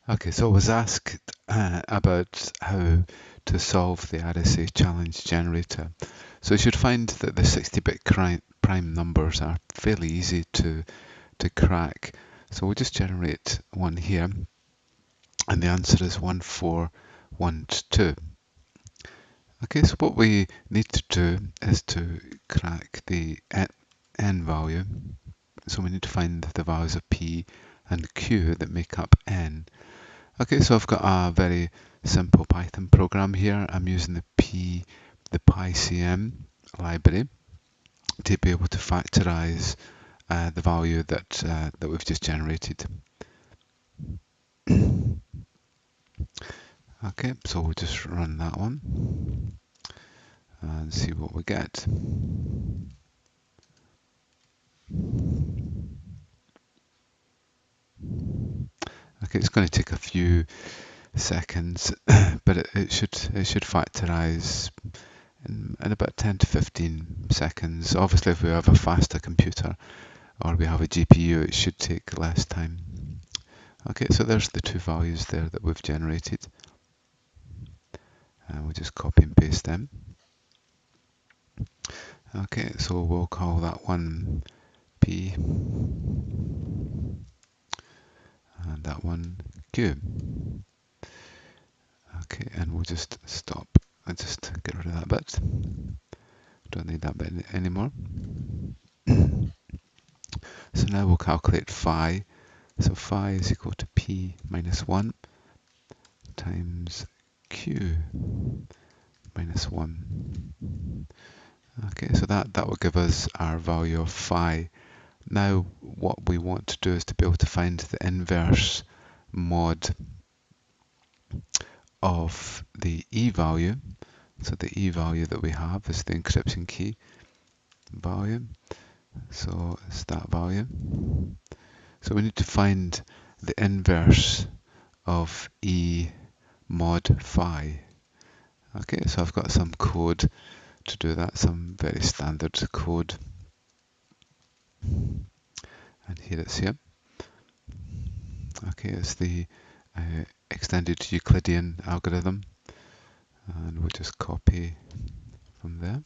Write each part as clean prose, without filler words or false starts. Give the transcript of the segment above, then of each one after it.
Okay, so I was asked about how to solve the RSA challenge generator. So you should find that the 60-bit prime numbers are fairly easy to crack. So we'll just generate one here, and the answer is 1412. Okay, so what we need to do is to crack the n value. So we need to find the values of p and q that make up n. Okay, so I've got a very simple Python program here. I'm using the PyCM library to be able to factorize the value that we've just generated. Okay, so we'll just run that one and see what we get. Okay, it's going to take a few seconds, but it should factorize in about 10 to 15 seconds. Obviously, if we have a faster computer or we have a GPU, it should take less time. Okay, so there's the two values there that we've generated. And we'll just copy and paste them. Okay, so we'll call that one P and that one Q. Okay, and we'll just stop and just get rid of that bit. Don't need that bit anymore. So now we'll calculate phi. So phi is equal to P minus 1 times Q minus 1. Okay, so that will give us our value of phi. Now what we want to do is to be able to find the inverse mod of the E value. So the E value that we have is the encryption key value. So it's that value. So we need to find the inverse of E mod phi. Okay, so I've got some code to do that, some very standard code. And here it's here. Okay, it's the extended Euclidean algorithm. And we'll just copy from there.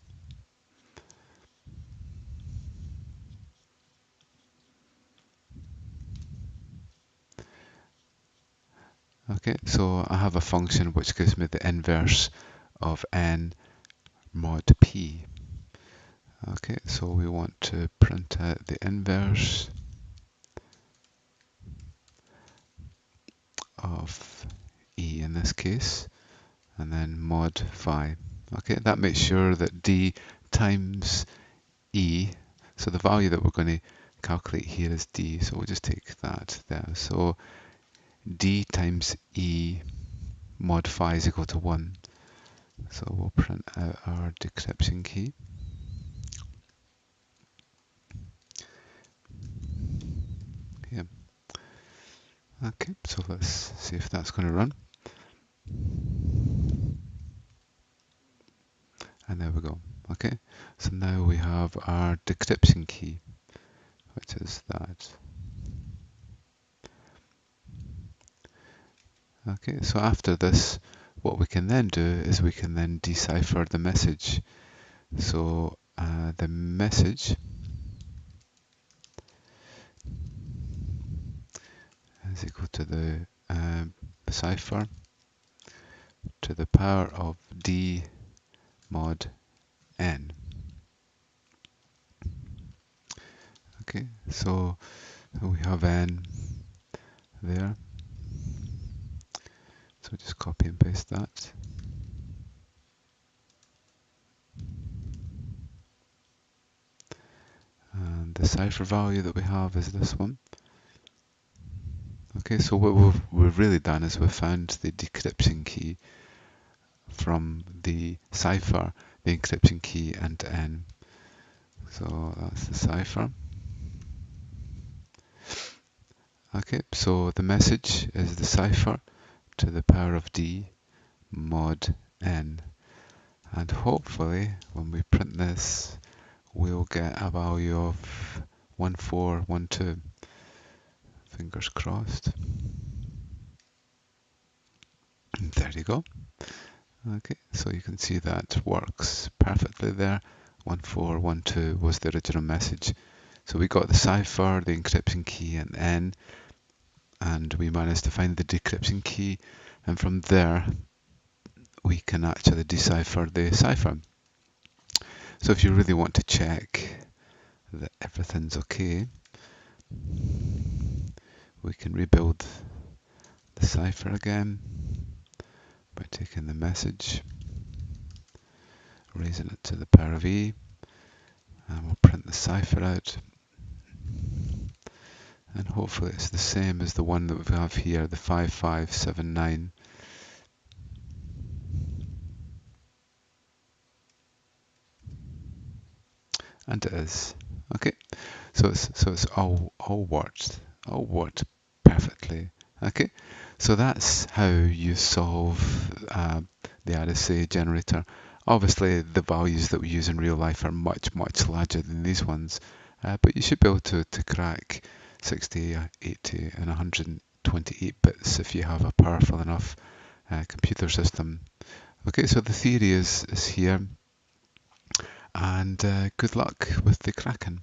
Okay, so I have a function which gives me the inverse of n mod p. Okay, so we want to print out the inverse of E in this case, and then mod phi. Okay, that makes sure that D times E, so the value that we're going to calculate here is D, so we'll just take that there. So D times E mod phi is equal to 1. So we'll print out our decryption key. Yeah. Okay, so let's see if that's going to run. And there we go. Okay, so now we have our decryption key, which is that. Okay, so after this, what we can then do is we can then decipher the message. So the message is equal to the cipher to the power of D mod n. Okay, so we have n there. So just copy and paste that. And the cipher value that we have is this one. Okay, so what we've really done is we've found the decryption key from the cipher, the encryption key, and n. So that's the cipher. Okay, so the message is the cipher to the power of D mod n. And hopefully, when we print this, we'll get a value of 1412. Fingers crossed. There you go. Okay, so you can see that works perfectly there. 1412 was the original message. So we got the cipher, the encryption key, and N, and we managed to find the decryption key, and from there we can actually decipher the cipher. So if you really want to check that everything's okay, we can rebuild the cipher again by taking the message, raising it to the power of E, and we'll print the cipher out. And hopefully it's the same as the one that we have here, the 5579. And it is. Okay, so it's all worked perfectly. Okay, so that's how you solve the RSA generator. Obviously, the values that we use in real life are much larger than these ones, but you should be able to crack 60, 80, and 128 bits if you have a powerful enough computer system. Okay, so the theory is here, and good luck with the cracking.